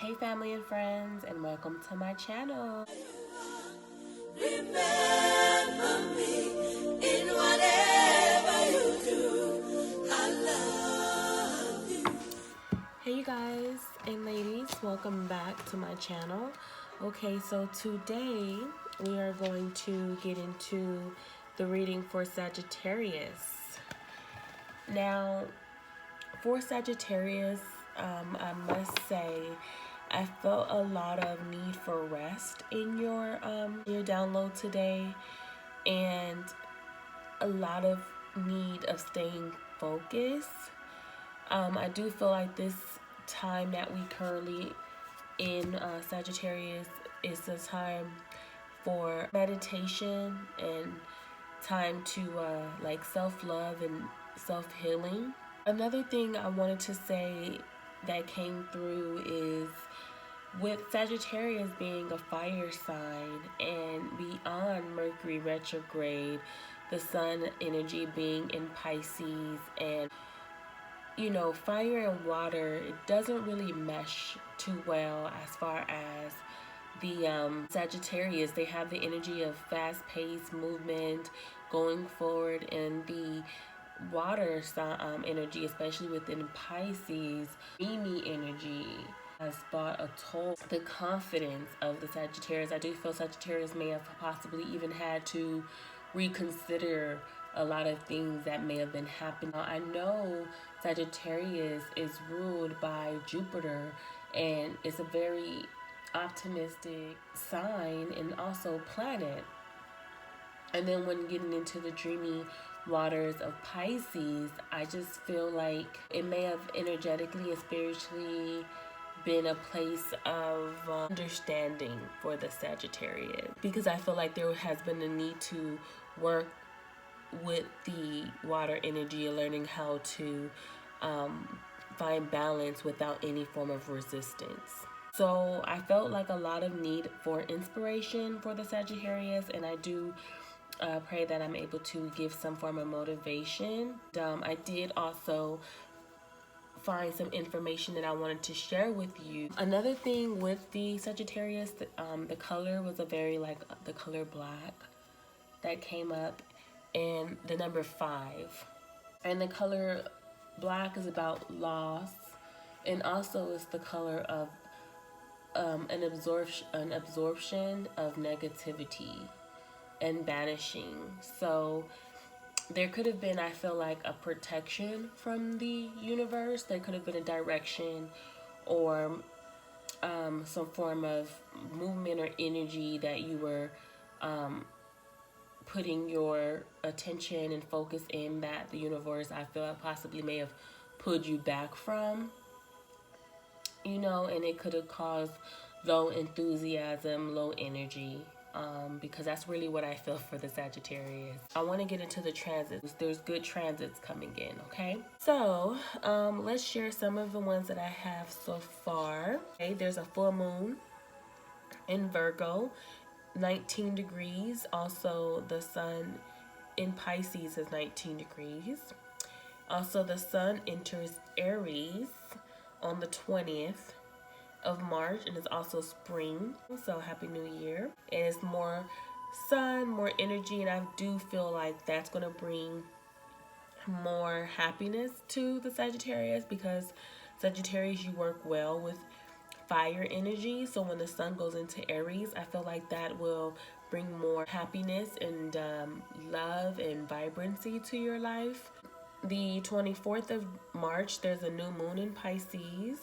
Hey family and friends, and welcome to my channel. Remember me in whatever you do. I love you. Hey you guys and ladies, welcome back to my channel. Okay, so today we are going to get into the reading for Sagittarius. Now, for Sagittarius, I must say I felt a lot of need for rest in your download today, and a lot of need of staying focused. I do feel like this time that we currently in Sagittarius is a time for meditation and time to like self-love and self-healing. Another thing I wanted to say that came through is with Sagittarius being a fire sign and beyond Mercury retrograde, the sun energy being in Pisces, and fire and water, it doesn't really mesh too well as far as the Sagittarius. They have the energy of fast-paced movement going forward, and the water energy, especially within Pisces, dreamy energy, has brought a toll. The confidence of the Sagittarius, I do feel Sagittarius may have possibly even had to reconsider a lot of things that may have been happening. Now, I know Sagittarius is ruled by Jupiter, and it's a very optimistic sign and also planet. And then when getting into the dreamy waters of Pisces, I just feel like it may have energetically and spiritually been a place of understanding for the Sagittarius, because I feel like there has been a need to work with the water energy and learning how to find balance without any form of resistance. So I felt like a lot of need for inspiration for the Sagittarius, and I do pray that I'm able to give some form of motivation. I did also find some information that I wanted to share with you. Another thing with the Sagittarius, the color was a very the color black that came up, and the number 5. And the color black is about loss, and also is the color of an absorption of negativity and banishing. So there could have been, I feel like, a protection from the universe. There could have been a direction or some form of movement or energy that you were putting your attention and focus in, that the universe, I feel like, possibly may have pulled you back from, and it could have caused low enthusiasm, low energy, because that's really what I feel for the Sagittarius. I want to get into the transits. There's good transits coming in, okay? So let's share some of the ones that I have so far. Okay, there's a full moon in Virgo, 19 degrees. Also, the sun in Pisces is 19 degrees. Also, the sun enters Aries on the 20th of March, and it's also spring, so happy new year. And it's more sun, more energy, and I do feel like that's going to bring more happiness to the Sagittarius, because Sagittarius, you work well with fire energy. So when the sun goes into Aries, I feel like that will bring more happiness and love and vibrancy to your life. The 24th of March, there's a new moon in Pisces.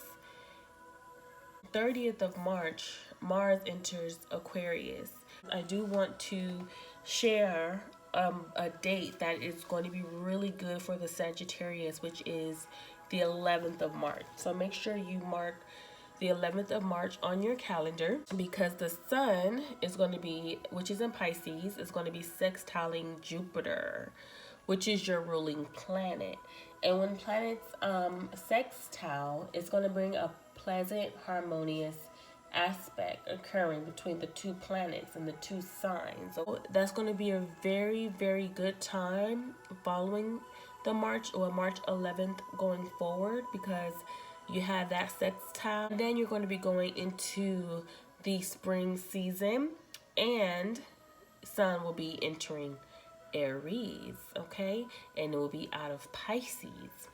30th of March, Mars enters Aquarius. I do want to share a date that is going to be really good for the Sagittarius, which is the 11th of March. So make sure you mark the 11th of March on your calendar, because the sun is going to be, which is in Pisces, is going to be sextiling Jupiter, which is your ruling planet. And when planets sextile, it's going to bring a pleasant, harmonious aspect occurring between the two planets and the two signs. So that's going to be a very, very good time following the March 11th going forward, because You have that sextile. And then you're going to be going into the spring season, and Sun will be entering Aries, okay? And it will be out of Pisces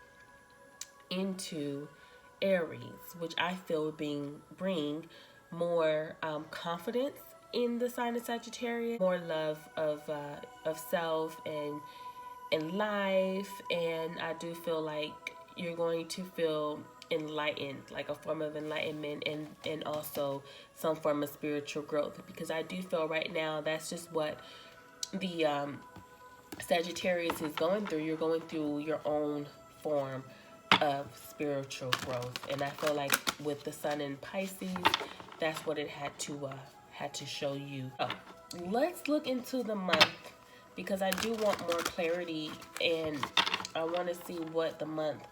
into Aries, which I feel bring more confidence in the sign of Sagittarius, more love of self and life, and I do feel like you're going to feel enlightened, like a form of enlightenment, and also some form of spiritual growth, because I do feel right now that's just what the Sagittarius is going through. You're going through your own form of spiritual growth, and I feel like with the Sun in Pisces, that's what it had to show you. So let's look into the month, because I do want more clarity, and I want to see what the month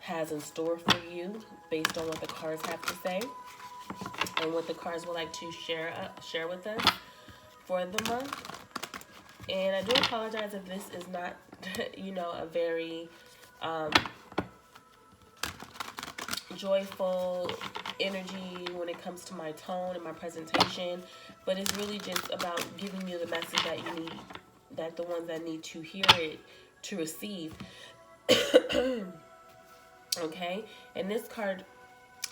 has in store for you based on what the cards have to say and what the cards would like to share with us for the month. And I do apologize if this is not, a very joyful energy when it comes to my tone and my presentation, but it's really just about giving you the message that you need, that the ones that need to hear it to receive. Okay, and this card,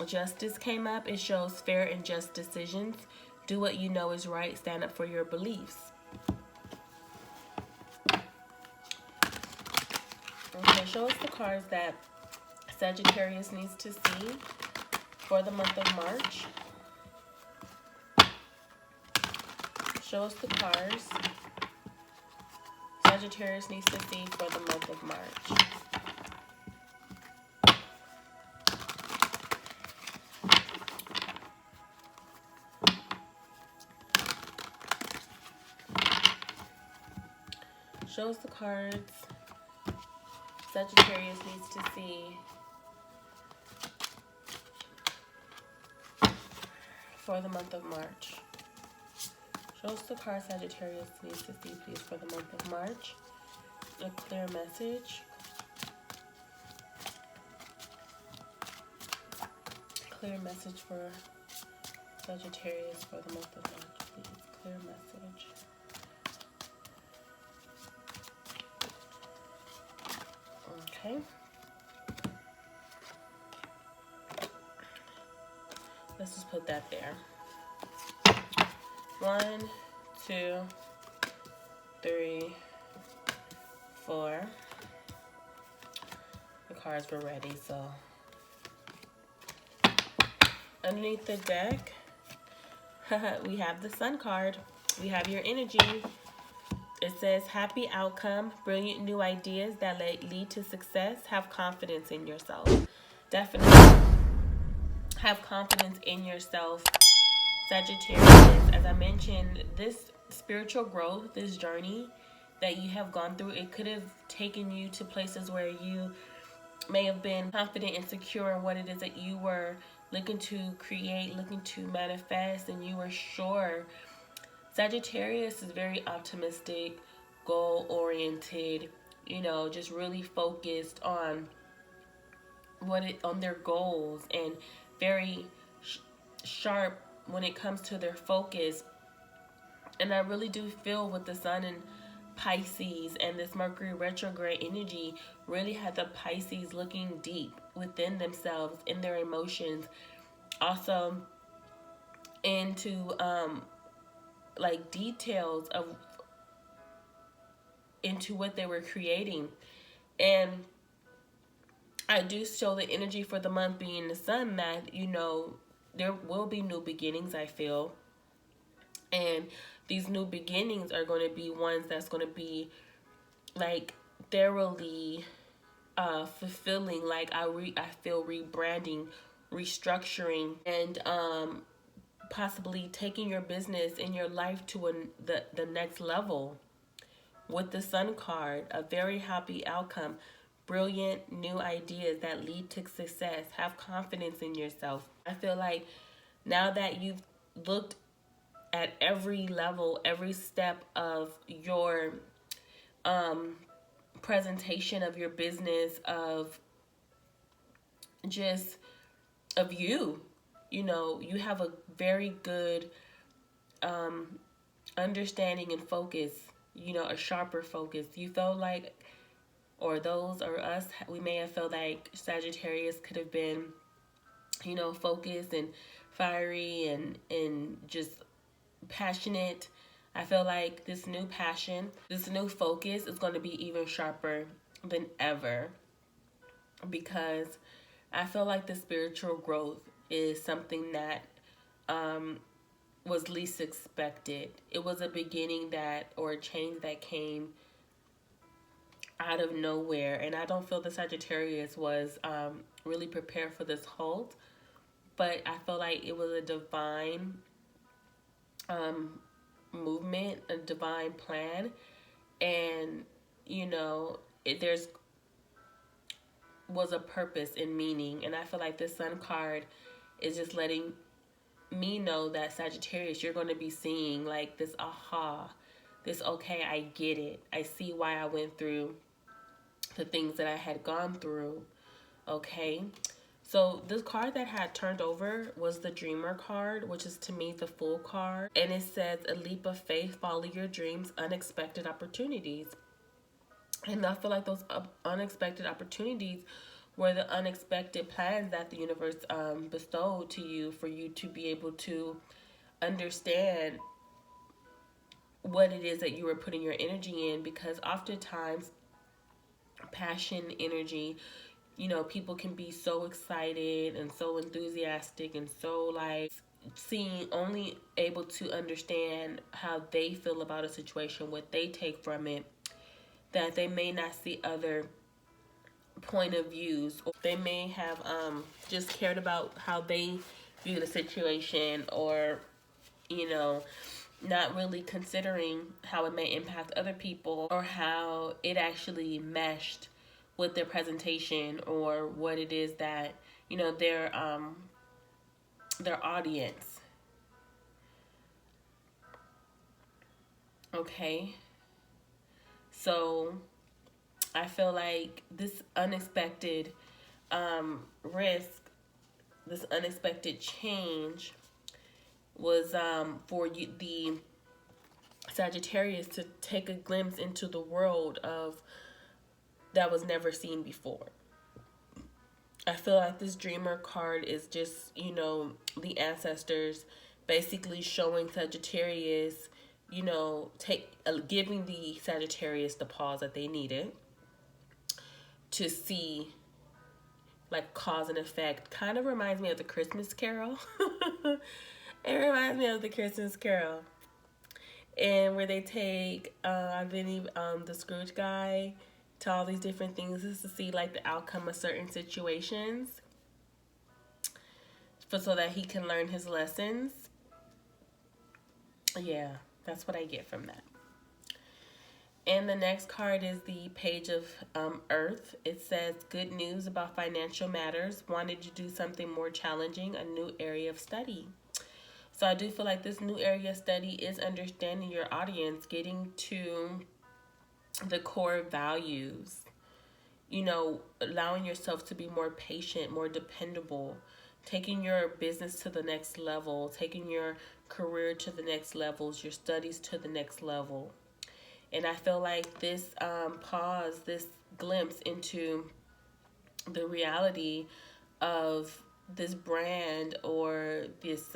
Justice, came up. It shows fair and just decisions. Do what you know is right. Stand up for your beliefs. Okay, show us the cards that Sagittarius needs to see for the month of March. Show us the cards Sagittarius needs to see for the month of March. Show us the cards Sagittarius needs to see for the month of March. Show us the cards Sagittarius needs to see, please, for the month of March. A clear message. Clear message for Sagittarius for the month of March, please. Clear message. Okay. Let's just put that there. 1, 2, 3, 4. The cards were ready, so underneath the deck, we have the Sun card. We have your energy. It says, happy outcome, brilliant new ideas that lead to success. Have confidence in yourself. Definitely have confidence in yourself, Sagittarius. As I mentioned, this spiritual growth, this journey that you have gone through, it could have taken you to places where you may have been confident and secure in what it is that you were looking to create, looking to manifest, and you were sure. Sagittarius is very optimistic, goal-oriented, just really focused on on their goals, and very sharp when it comes to their focus. And I really do feel with the Sun in Pisces and this Mercury retrograde energy really had the Pisces looking deep within themselves, in their emotions, also into like details of into what they were creating. And I do show the energy for the month being the Sun that there will be new beginnings, I feel. And these new beginnings are going to be ones that's going to be like thoroughly fulfilling. Like I feel rebranding, restructuring, and possibly taking your business and your life to the next level. With the Sun card, a very happy outcome, brilliant new ideas that lead to success. Have confidence in yourself. I feel like now that you've looked at every level, every step of your presentation of your business, of just of you. You know, you have a very good understanding and focus, you know, a sharper focus. You felt like, or those or us, we may have felt like Sagittarius could have been, you know, focused and fiery and just passionate. I feel like this new passion, this new focus is going to be even sharper than ever, because I feel like the spiritual growth is something that was least expected. It was a beginning that, or a change that came out of nowhere, and I don't feel the Sagittarius was really prepared for this halt, but I feel like it was a divine movement, a divine plan, and you know, there's was a purpose and meaning, and I feel like this Sun card is just letting me know that Sagittarius, you're going to be seeing like this aha, this okay, I get it. I see why I went through the things that I had gone through. Okay. So this card that had turned over was the Dreamer card, which is to me the Fool card. And it says, a leap of faith, follow your dreams, unexpected opportunities. And I feel like those unexpected opportunities were the unexpected plans that the universe bestowed to you, for you to be able to understand what it is that you were putting your energy in. Because oftentimes, passion, energy, you know, people can be so excited and so enthusiastic and so like seeing, only able to understand how they feel about a situation, what they take from it, that they may not see other point of views, or they may have just cared about how they view the situation, or you know, not really considering how it may impact other people, or how it actually meshed with their presentation, or what it is that, you know, their audience. Okay. So I feel like this unexpected risk, this unexpected change was for you, the Sagittarius, to take a glimpse into the world of that was never seen before. I feel like this Dreamer card is just, you know, the ancestors basically showing Sagittarius, you know, giving the Sagittarius the pause that they needed to see, like, cause and effect. Kind of reminds me of the Christmas Carol. It reminds me of the Christmas Carol. And where they take the Scrooge guy to all these different things just to see like the outcome of certain situations, so that he can learn his lessons. Yeah, that's what I get from that. And the next card is the Page of Earth. It says, good news about financial matters. Wanted to do something more challenging, a new area of study. So I do feel like this new area of study is understanding your audience, getting to the core values, you know, allowing yourself to be more patient, more dependable, taking your business to the next level, taking your career to the next levels, your studies to the next level. And I feel like this pause, this glimpse into the reality of this brand, or this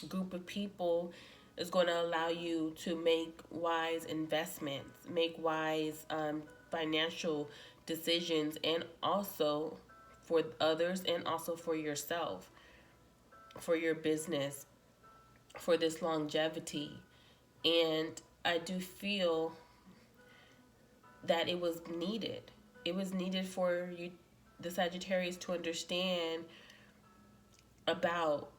group of people, is going to allow you to make wise investments, make wise financial decisions, and also for others, and also for yourself, for your business, for this longevity. And I do feel that it was needed. It was needed for you, the Sagittarius, to understand about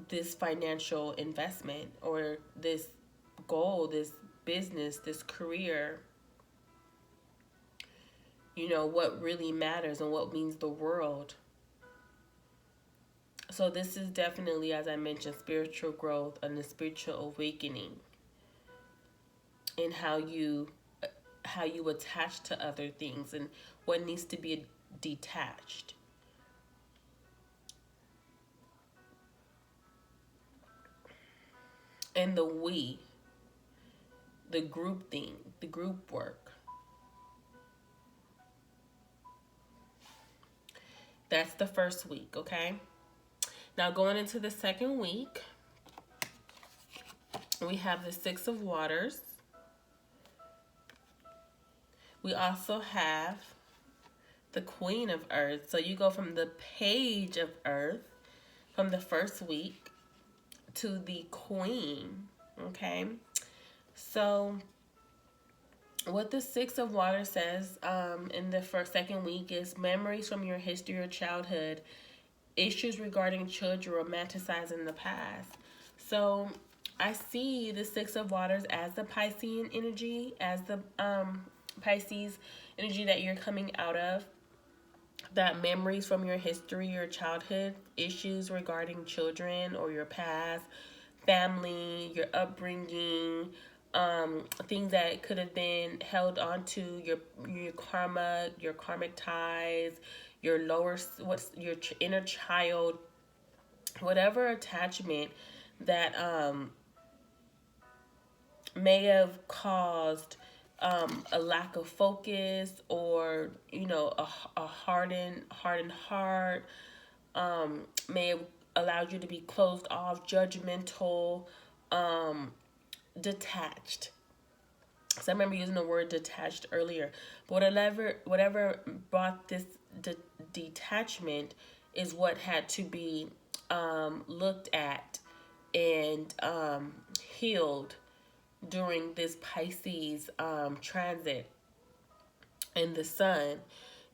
this financial investment, or this goal, this business, this career, you know, what really matters and what means the world. So this is definitely, as I mentioned, spiritual growth and the spiritual awakening in how you attach to other things, and what needs to be detached. and the we, the group thing, the group work. That's the first week, okay? Now going into the second week, we have the Six of Waters. We also have the Queen of Earth. So you go from the Page of Earth from the first week to the Queen, okay? So what the Six of Water says in the second week is memories from your history or childhood, issues regarding children romanticized in the past. So I see the Six of Waters as the Piscean energy, as the Pisces energy that you're coming out of. That memories from your history or childhood, issues regarding children or your past, family, your upbringing, things that could have been held onto, your karma, your karmic ties, your lower, what's your inner child, whatever attachment that may have caused a lack of focus, or a hardened heart, may have allowed you to be closed off, judgmental, detached. So I remember using the word detached earlier. But whatever brought this detachment is what had to be looked at and healed during this Pisces transit in the sun.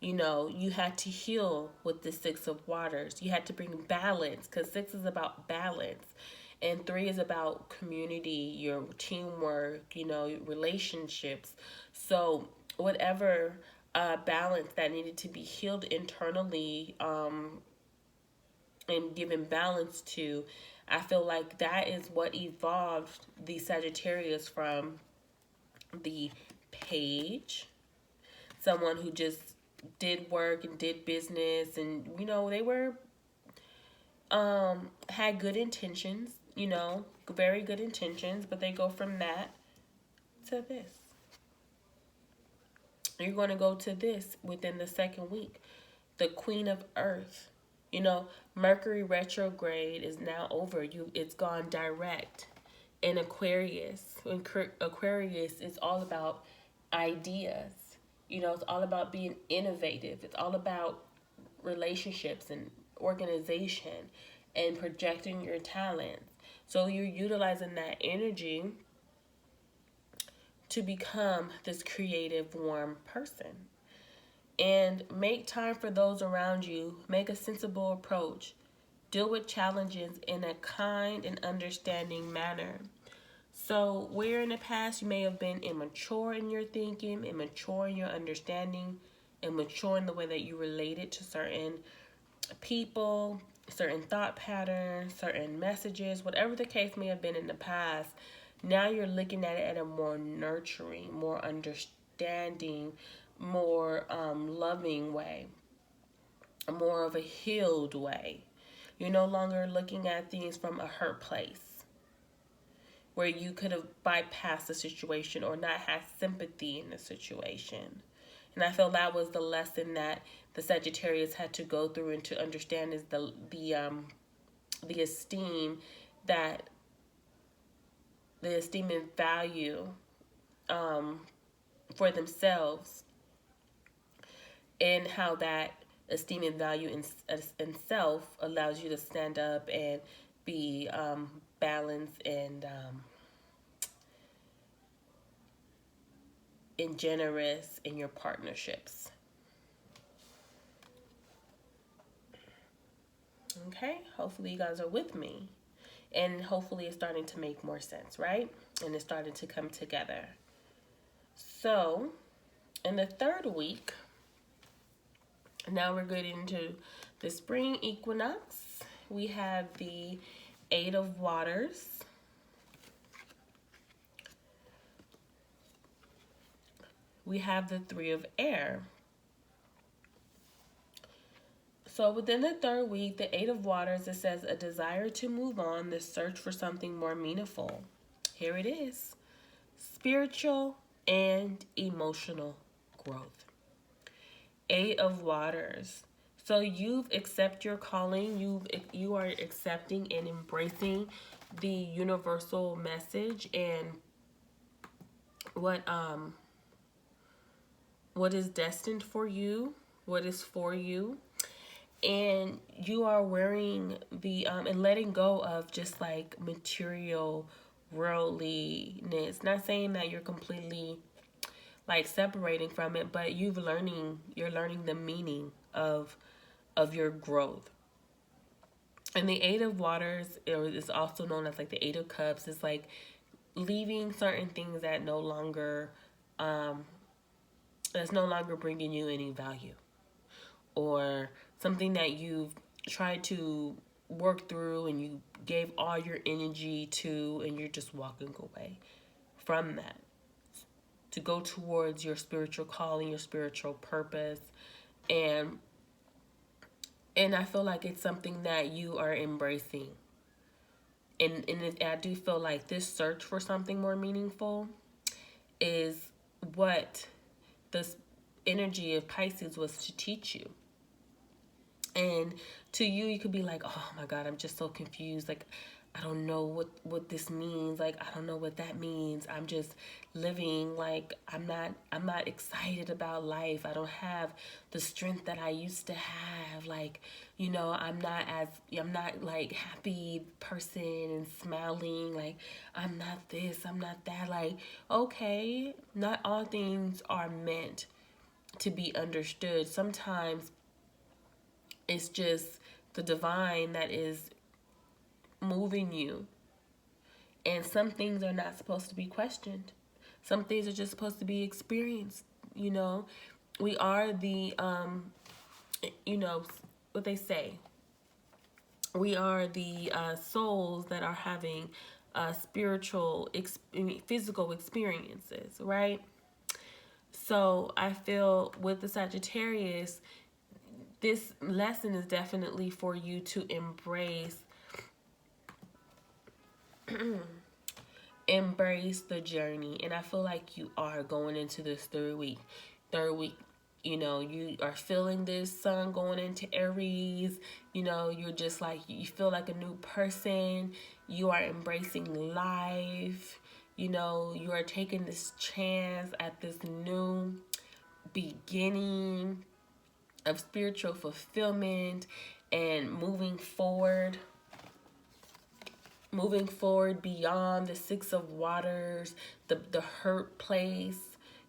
You had to heal with the Six of Waters. You had to bring balance, because 6 is about balance, and 3 is about community, your teamwork, relationships. So whatever balance that needed to be healed internally, and given balance to, I feel like that is what evolved the Sagittarius from the Page, someone who just did work and did business, and they were had good intentions, very good intentions, but they go from that to this. You're going to go to this within the second week, the Queen of Earth. Mercury retrograde is now over. It's gone direct in Aquarius. Aquarius is all about ideas. It's all about being innovative. It's all about relationships and organization and projecting your talents. So you're utilizing that energy to become this creative, warm person. And make time for those around you. Make a sensible approach. Deal with challenges in a kind and understanding manner. So where in the past you may have been immature in your thinking, immature in your understanding, immature in the way that you related to certain people, certain thought patterns, certain messages, whatever the case may have been in the past, now you're looking at it at a more nurturing, more understanding, more loving way, more of a healed way. You're no longer looking at things from a hurt place where you could have bypassed the situation or not had sympathy in the situation. And I feel that was the lesson that the Sagittarius had to go through and to understand, is the esteem and value for themselves, and how that esteem and value in self allows you to stand up and be balanced and generous in your partnerships. Okay, hopefully you guys are with me, and hopefully it's starting to make more sense, right? And it's starting to come together. So in the third week, now we're getting into the spring equinox. We have the 8 of Waters. We have the 3 of Air. So within the third week, the Eight of Waters, it says a desire to move on, the search for something more meaningful. Here it is. Spiritual and emotional growth. Eight of Waters. So you've accepted your calling. You are accepting and embracing the universal message and what is destined for you, what is for you. And you are wearing the and letting go of just like material worldliness. Not saying that you're completely like separating from it, but you're learning the meaning of your growth. And the Eight of Waters is also known as like the Eight of Cups. It's like leaving certain things that that's no longer bringing you any value, or something that you've tried to work through and you gave all your energy to, and you're just walking away from that to go towards your spiritual calling, your spiritual purpose. And I feel like it's something that you are embracing. And I do feel like this search for something more meaningful is what this energy of Pisces was to teach you. And to you, you could be like, oh my God, I'm just so confused. Like, I don't know what this means. Like, I don't know what that means. I'm just living like I'm not excited about life. I don't have the strength that I used to have. Like, you know, I'm not like happy person and smiling. Like, I'm not this, I'm not that. Like, okay, not all things are meant to be understood. Sometimes it's just the divine that is moving you. And some things are not supposed to be questioned. Some things are just supposed to be experienced. You know, we are the, you know, what they say. We are the souls that are having spiritual, physical experiences, right? So I feel with the Sagittarius, this lesson is definitely for you to embrace the journey. And I feel like you are going into this third week, you know, you are feeling this sun going into Aries. You know, you're just like, you feel like a new person. You are embracing life. You know, you are taking this chance at this new beginning of spiritual fulfillment and moving forward beyond the Six of Waters, the hurt place,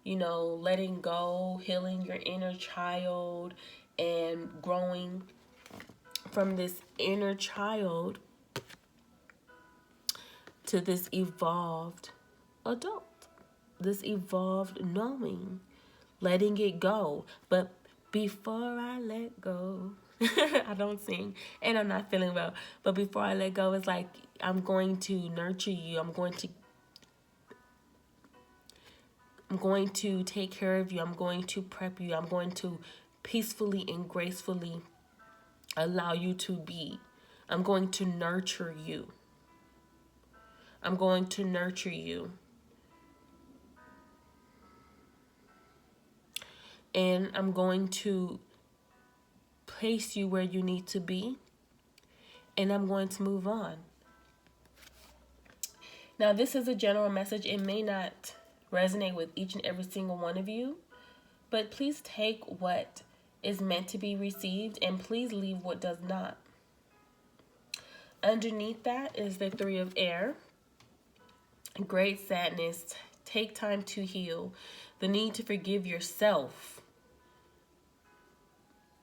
you know, letting go, healing your inner child, and growing from this inner child to this evolved adult, this evolved knowing, letting it go. But before I let go, I don't sing and I'm not feeling well, but before I let go, it's like I'm going to nurture you. I'm going to take care of you. I'm going to prep you. I'm going to peacefully and gracefully allow you to be. I'm going to nurture you. I'm going to nurture you. And I'm going to place you where you need to be. And I'm going to move on. Now, this is a general message. It may not resonate with each and every single one of you, but please take what is meant to be received and please leave what does not. Underneath that is the Three of Air. Great sadness. Take time to heal. The need to forgive yourself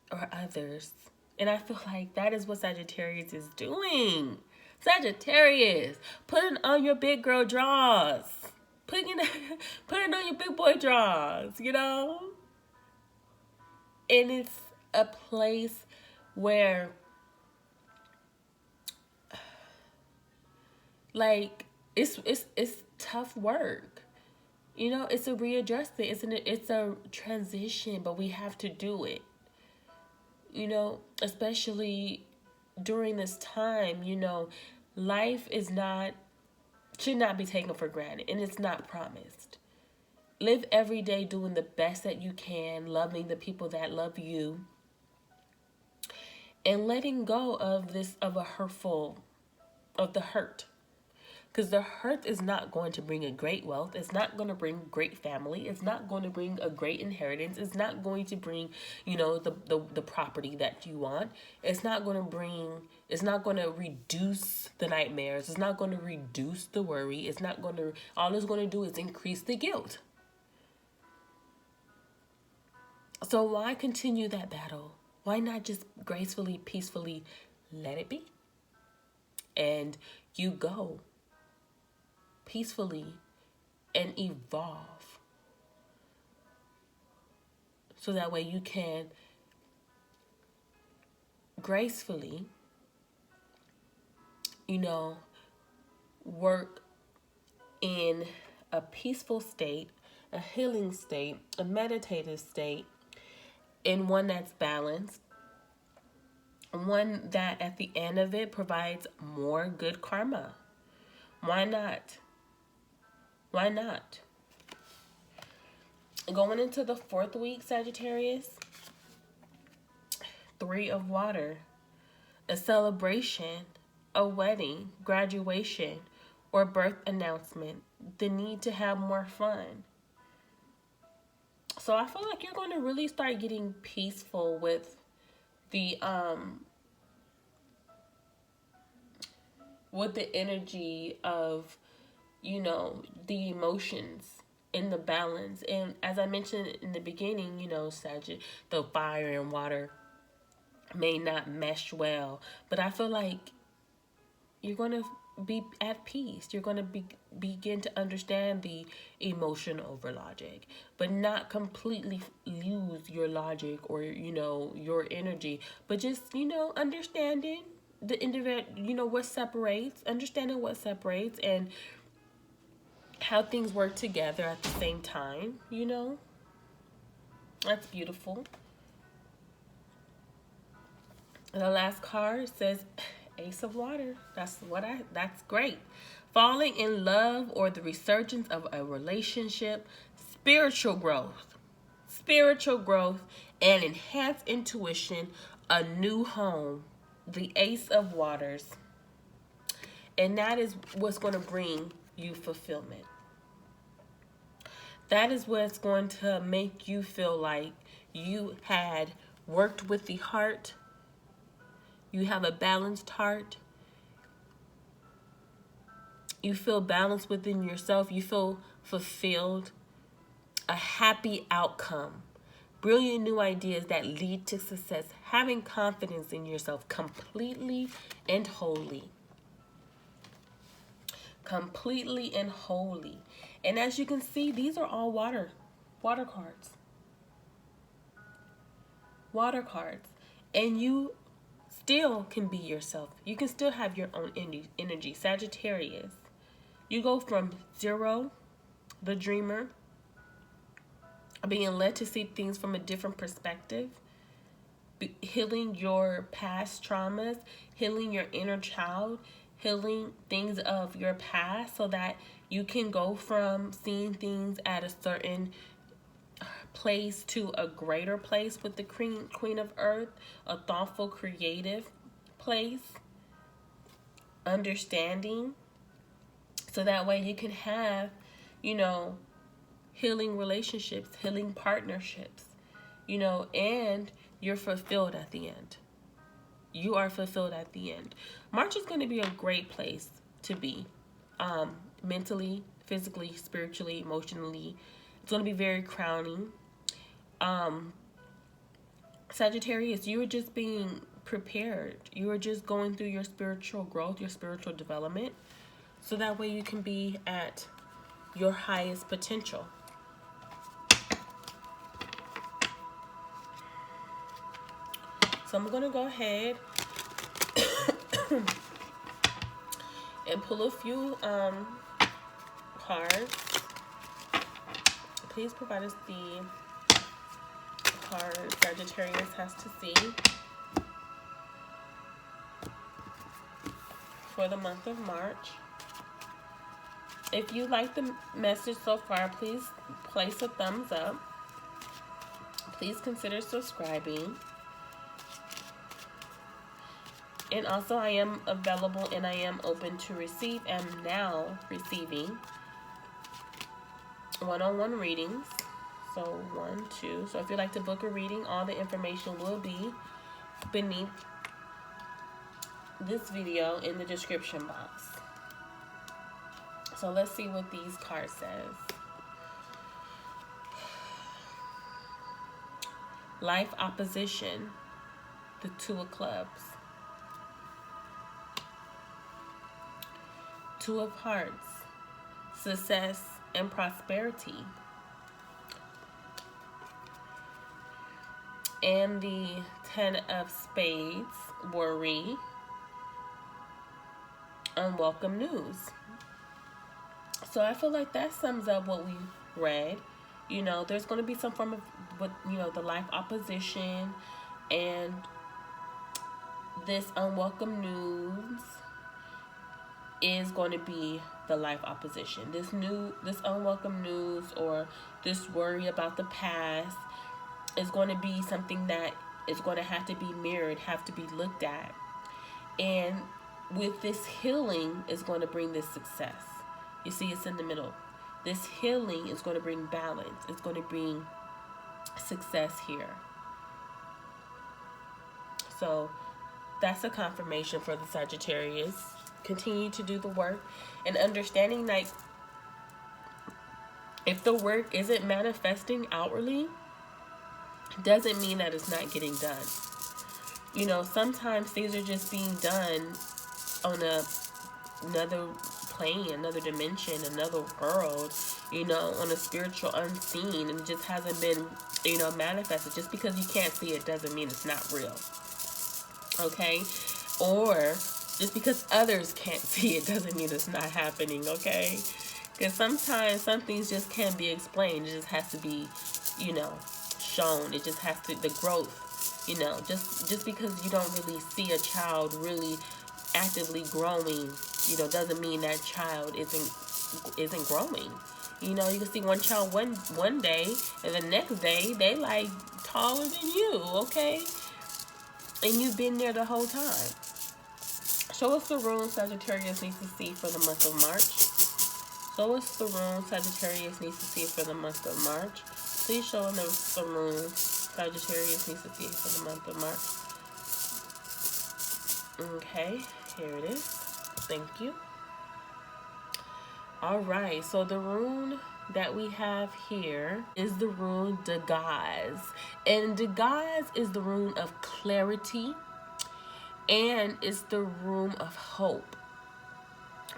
or others. And I feel like that is what Sagittarius is doing. Sagittarius, putting on your big girl drawers. Putting on your big boy drawers, you know? And it's a place where, like, it's tough work. You know, it's a readjustment. It's a transition, but we have to do it. you know, especially during this time, you know, life is not, should not be taken for granted, and it's not promised. Live every day doing the best that you can, loving the people that love you, and letting go of the hurt. Because the hurt is not going to bring a great wealth. It's not going to bring great family. It's not going to bring a great inheritance. It's not going to bring, you know, the property that you want. It's not going to reduce the nightmares. It's not going to reduce the worry. All it's going to do is increase the guilt. So why continue that battle? Why not just gracefully, peacefully let it be? And you go peacefully and evolve. So that way you can gracefully, you know, work in a peaceful state, a healing state, a meditative state, in one that's balanced, one that at the end of it provides more good karma. Why not? Why not? Going into the 4th week, Sagittarius, 3 of water, a celebration, a wedding, graduation, or birth announcement, the need to have more fun. So I feel like you're going to really start getting peaceful with the energy of, you know, the emotions in the balance. And as I mentioned in the beginning, you know, the fire and water may not mesh well, but I feel like you're going to be at peace. You're going to begin to understand the emotion over logic, but not completely lose your logic or, you know, your energy, but just, you know, understanding the individual, you know, understanding what separates and how things work together at the same time, you know. That's beautiful. And the last card says Ace of Water. That's great. Falling in love or the resurgence of a relationship, spiritual growth, and enhanced intuition, a new home, the Ace of Waters. And that is what's going to bring you fulfillment. That is what's going to make you feel like you had worked with the heart. You have a balanced heart. You feel balanced within yourself. You feel fulfilled. A happy outcome. Brilliant new ideas that lead to success. Having confidence in yourself completely and wholly. Completely and wholly. And as you can see, these are all water cards. Water cards. And you still can be yourself. You can still have your own energy. Sagittarius. You go from 0, the dreamer, being led to see things from a different perspective, healing your past traumas, healing your inner child, healing things of your past so that you can go from seeing things at a certain place to a greater place with the Queen of Earth, a thoughtful, creative place, understanding, so that way you can have, you know, healing relationships, healing partnerships, you know, and you're fulfilled at the end. You are fulfilled at the end. March is going to be a great place to be, mentally, physically, spiritually, emotionally. It's going to be very crowning. Sagittarius, you are just being prepared. You are just going through your spiritual growth, your spiritual development, so that way you can be at your highest potential. So I'm going to go ahead and pull a few cards. Please provide us the card Sagittarius has to see. for the month of March. If you like the message so far, please place a thumbs up. Please consider subscribing. And also, I am available and I am open to receive. I'm now receiving one-on-one readings. So 1, 2. So if you'd like to book a reading, all the information will be beneath this video in the description box. So let's see what these cards says. Life opposition, the 2 of clubs. 2 of hearts, success and prosperity. And the 10 of spades, worry, unwelcome news. So I feel like that sums up what we read. You know, there's going to be some form of, what, you know, the life opposition and this unwelcome news is going to be the life opposition. This unwelcome news or this worry about the past is going to be something that is going to have to be mirrored, have to be looked at. And with this healing is going to bring this success. You see, it's in the middle. This healing is going to bring balance. It's going to bring success here. So that's a confirmation for the Sagittarius. Continue to do the work and understanding, like, if the work isn't manifesting outwardly, doesn't mean that it's not getting done. You know, sometimes things are just being done on another plane, another dimension, another world, you know, on a spiritual unseen, and it just hasn't been, you know, manifested. Just because you can't see it doesn't mean it's not real. Okay? Or just because others can't see it doesn't mean it's not happening, okay? Because sometimes some things just can't be explained. It just has to be, you know, shown. It just has to, the growth, you know, just because you don't really see a child really actively growing, you know, doesn't mean that child isn't growing. You know, you can see one child one day, and the next day they like taller than you, okay? And you've been there the whole time. Show us the rune Sagittarius needs to see for the month of March. Show us the rune Sagittarius needs to see for the month of March. Please show us the rune Sagittarius needs to see for the month of March. Okay, here it is. Thank you. Alright, so the rune that we have here is the rune Dagaz. And Dagaz is the rune of clarity, and it's the rune of hope.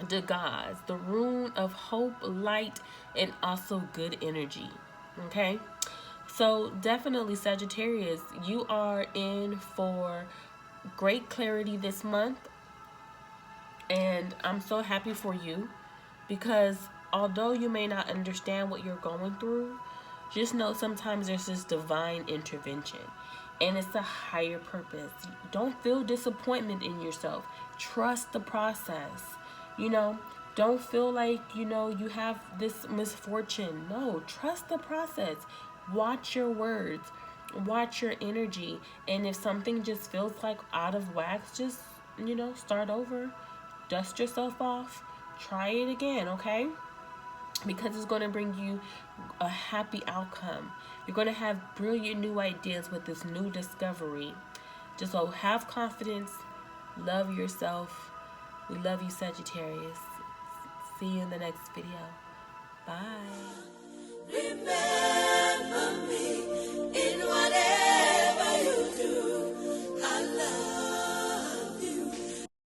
Dagaz, the rune of hope, light, and also good energy. Okay? So definitely, Sagittarius, you are in for great clarity this month. And I'm so happy for you, because although you may not understand what you're going through, just know sometimes there's this divine intervention. And it's a higher purpose. Don't feel disappointment in yourself. Trust the process. You know, don't feel like, you know, you have this misfortune. No, trust the process. Watch your words. Watch your energy. And if something just feels like out of whack, just, you know, start over. Dust yourself off. Try it again, okay? Because it's going to bring you a happy outcome. You're going to have brilliant new ideas with this new discovery. Just so have confidence. Love yourself. We love you, Sagittarius. See you in the next video. Bye. Remember.